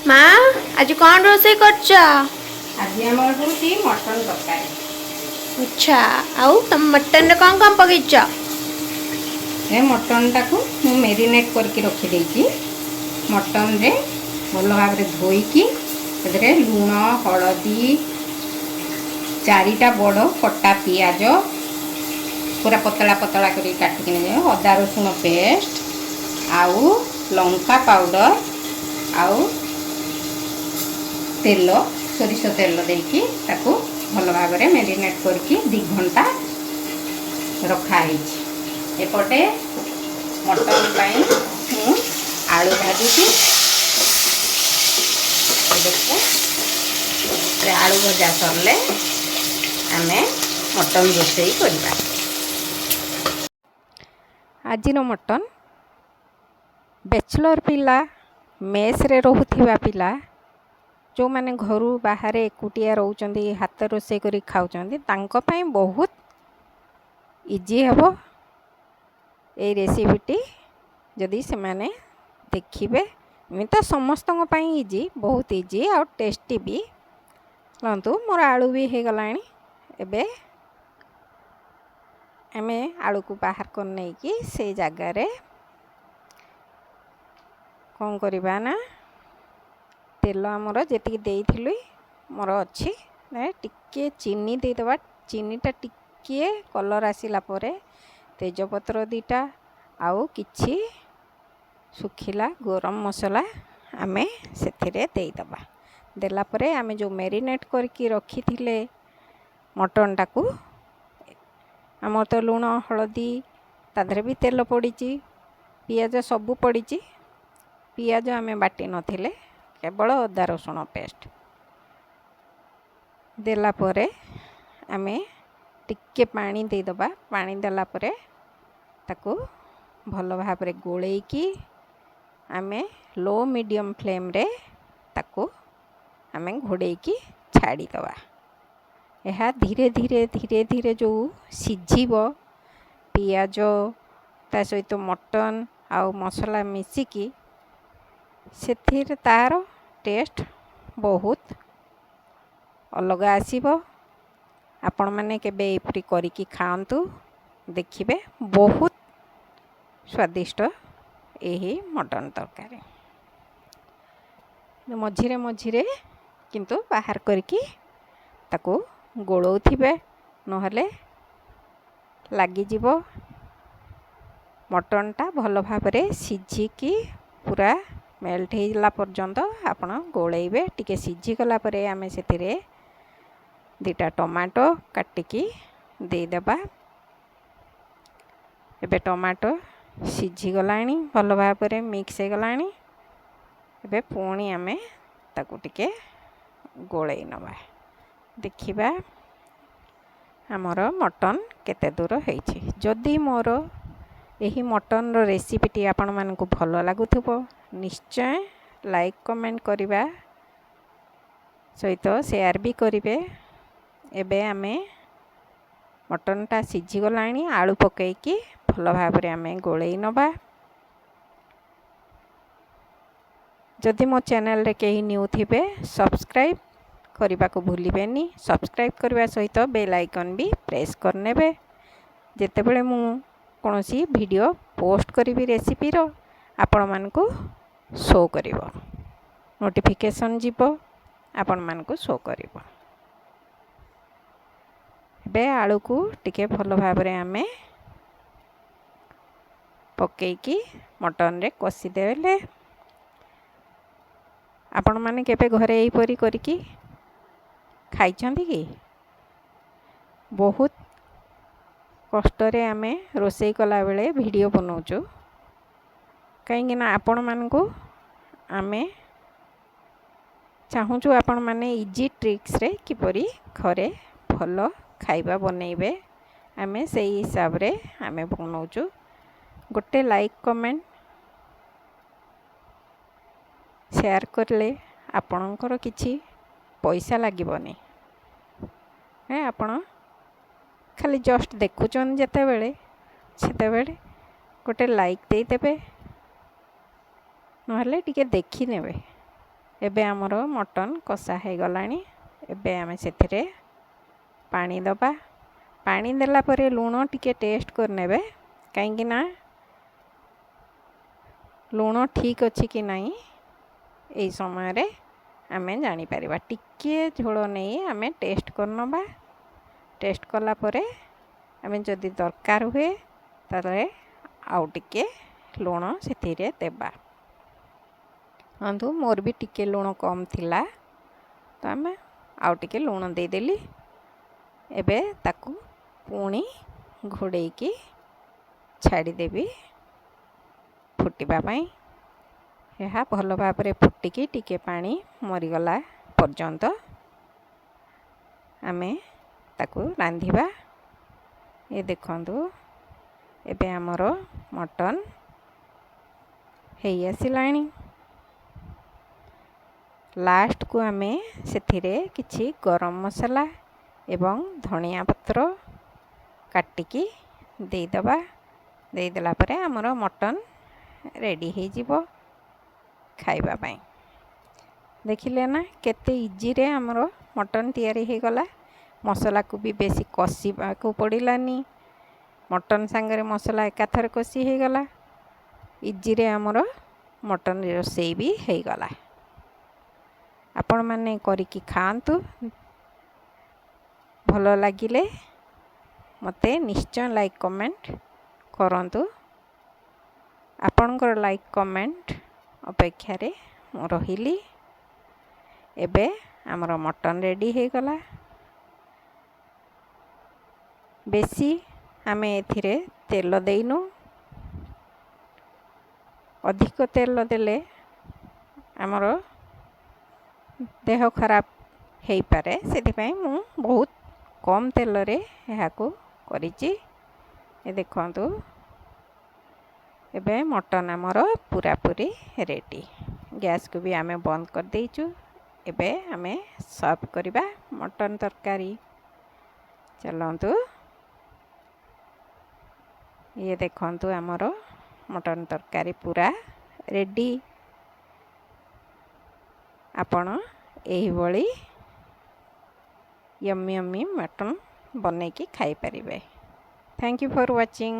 माँ आज कौन रोसे करछ? आज आमर होची मटन तरकारी। अच्छा आउ तुम मटन रे कौन पकईछ? ए मटन टाकू मु मेरिनेट करके रखी देइची। मटन रे भल भाव धोईकी एदरे लूण हलदी चारिटा बड़ कटा पियाज पूरा पतला पतला कर काटिक अदा रसुण पेस्ट आउ लंका पाउडर आउ तेल सोरिष तेल देकी ताकू भल भाव मेरिनेट करके 2 घंटा रखाई। एपटे मटन पाई मु आलू भाजुची। देखो आलू भजा सरले आमे मटन रोषेई करबा। आजिर मटन बैचलर पिला मेस रे रहुथिबा पिला जो माने घरू बाहर एकुटिया रोचंदी हाथ रोषे करी खाउचंदी तांको पई बहुत इजी हबो ए रेसिपीटी। जदि से माने देखिबे मैं तो समस्त पई इजी बहुत इजी और टेस्टी भी। लंतु मोर आलू भी हे गलानी। एबे आमे आलू को बाहर कर नै कि से जगह रे कौन करबा ना तेल आमर जेतिकी देइथिलु मोर अछि टिके चीनी दे देबा। चीनीटा टिके कलर आसिला परे तेजपत्र 2टा आउ किछि सुखिला गरम मसला आमे सेथिरे देई दबा। देला परे आमे जो मेरिनेट करके रखी थिले मटन टाकू आमर तो लूण हलदी ताधरे भी तेल पड़ीची पियाज सबू पड़ीची। पियाज आमे बाटी नथिले केवल अदा रसुण पेस्ट देला परे आमे टिके पानी दे दबा। पानी देला परे ताकू भल भाव रे गोलेई की आमे लो मीडियम फ्लेम रे ताकू आमे घोड़े की छाड़ी दबा। यह धीरे धीरे धीरे धीरे जो सिझिबो पियाज ता सहित मटन आउ मसला मिसिकी सेथिर तार टेस्ट बहुत अलग आसीबो। आपण माने केबे एपरी करिकी खांतु देखिबे बहुत स्वादिष्ट एही मटन तरकारी। मझिरे मझिरे किंतु बाहर करके ताकू गोलौथिबे नहले लागी जीवो। मटनटा भल भाव रे सिझिकी पूरा मेल्ट हेला पर्यंत आपण गोलेइबे। टिके सिझी गला परे आमे सेतिरे 2टा टमाटो काटिकी दे देबा। एबे टमाटो सिझी गलानी भल भाव रे मिक्स हे गलानी। एबे पुणी आमे ताकू टिके गोलेई नबा। देखिबा हमर मटन केते दूर हेछि। जदि मोर एही मटन रो रेसिपीटी आपण मानकु भल लागुथबो निश्चय लाइक कमेंट करिबा सहित शेयर भी करिवे। एबे आमे मटनटा सिझी गलानी आलू पकेइकी भल भाव रे आमे गोलेई नबा। जदि मो चैनल रे केही न्यू थिबे सब्सक्राइब करबा को भूलिबेनी। सब्सक्राइब करबा सहित बेल आइकन भी प्रेस करनेबे। जेतेबेले मु कोनोसी वीडियो पोस्ट करिवि रेसिपी रो आपण मानकु शो करिवो नोटिफिकेशन जीवो आपण मानकु शो करिवो। बे आलू को टिके भल भाव रे आमे पकेइकी मटन रे कसी देले। आपण माने केबे घरे एई परी करिकी खाइछंती कि बहुत कष्ट रे आमे रोषेई कला बेले वीडियो बनाउछु कहीं ना आपण मानकु आमे चाहूछु आपण माने इजी ट्रिक्स रे किपरि घरे भल खाइबा बनेइबे आमे सेही हिसाब रे आमे बनाउछु। गोटे लाइक कमेंट शेयर करले आपणकर किछि पैसा लागिबनी। आपण खाली जस्ट देखुचन जेतेबेले सेतेबेले गोटे लाइक दे देबे नहले टिके देखि नेबे। ଏବେ ଆମର ମଟନ୍ କଷା ହେଇଗଲାଣି। ଏବେ ଆମେ ସେଥିରେ ପାଣି ଦେବା। ପାଣି ଦେଲା ପରେ ଲୁଣ ଟିକେ ଟେଷ୍ଟ କରିନେବେ, କାହିଁକି ନା ଲୁଣ ଠିକ୍ ଅଛି କି ନାହିଁ ଏହି ସମୟରେ ଆମେ ଜାଣିପାରିବା। ଟିକିଏ ଝୋଳ ନେଇ ଆମେ ଟେଷ୍ଟ କରିନେବା। ଟେଷ୍ଟ କଲା ପରେ ଆମେ ଯଦି ଦରକାର ହୁଏ ତାହେଲେ ଆଉ ଟିକେ ଲୁଣ ସେଥିରେ ଦେବା। ମୋର ବି ଟିକେ ଲୁଣ କମ୍ ଥିଲା, ତ ଆମେ ଆଉ ଟିକେ ଲୁଣ ଦେଇଦେଲି। ଏବେ ତାକୁ ପୁଣି ଘୋଡ଼େଇକି ଛାଡ଼ିଦେବି ଫୁଟିବା ପାଇଁ। ଏହା ଭଲ ଭାବରେ ଫୁଟିକି ଟିକେ ପାଣି ମରିଗଲା ପର୍ଯ୍ୟନ୍ତ ଆମେ ତାକୁ ରାନ୍ଧିବା। ଏ ଦେଖନ୍ତୁ, ଏବେ ଆମର ମଟନ୍ ହେଇ ଆସିଲାଣି। ଲାଷ୍ଟକୁ ଆମେ ସେଥିରେ କିଛି ଗରମ ମସଲା ଏବଂ ଧଣିଆ ପତ୍ର କାଟିକି ଦେଇଦେବା। ଦେଇଦେଲା ପରେ ଆମର ମଟନ୍ ରେଡ଼ି ହେଇଯିବ ଖାଇବା ପାଇଁ। ଦେଖିଲେ ନା କେତେ ଇଜିରେ ଆମର ମଟନ୍ ତିଆରି ହେଇଗଲା। ମସଲାକୁ ବି ବେଶୀ କଷିବାକୁ ପଡ଼ିଲାନି। ମଟନ୍ ସାଙ୍ଗରେ ମସଲା ଏକାଥରେ କଷି ହେଇଗଲା। ଇଜିରେ ଆମର ମଟନ୍ ରୋଷେଇ ବି ହେଇଗଲା। ଆପଣମାନେ କରିକି ଖାଆନ୍ତୁ। ଭଲ ଲାଗିଲେ ମୋତେ ନିଶ୍ଚୟ ଲାଇକ୍ କମେଣ୍ଟ କରନ୍ତୁ। ଆପଣଙ୍କର ଲାଇକ୍ କମେଣ୍ଟ ଅପେକ୍ଷାରେ ମୁଁ ରହିଲି। ଏବେ ଆମର ମଟନ୍ ରେଡ଼ି ହେଇଗଲା। ବେଶୀ ଆମେ ଏଥିରେ ତେଲ ଦେଇନୁ। ଅଧିକ ତେଲ ଦେଲେ ଆମର ଦେହ ଖରାପ ହେଇପାରେ, ସେଥିପାଇଁ ମୁଁ ବହୁତ କମ୍ ତେଲରେ ଏହାକୁ କରିଛି। ଏ ଦେଖନ୍ତୁ, ଏବେ ମଟନ୍ ଆମର ପୁରାପୁରି ରେଡ଼ି। ଗ୍ୟାସ୍କୁ ବି ଆମେ ବନ୍ଦ କରିଦେଇଛୁ। ଏବେ ଆମେ ସର୍ଭ କରିବା ମଟନ୍ ତରକାରୀ। ଚାଲନ୍ତୁ, ଇଏ ଦେଖନ୍ତୁ ଆମର ମଟନ୍ ତରକାରୀ ପୁରା ରେଡ଼ି। ଆପଣ ଏହିଭଳି ୟମ୍ମି ୟମ୍ମି ମଟନ୍ ବନେଇକି ଖାଇପାରିବେ। Thank you for watching.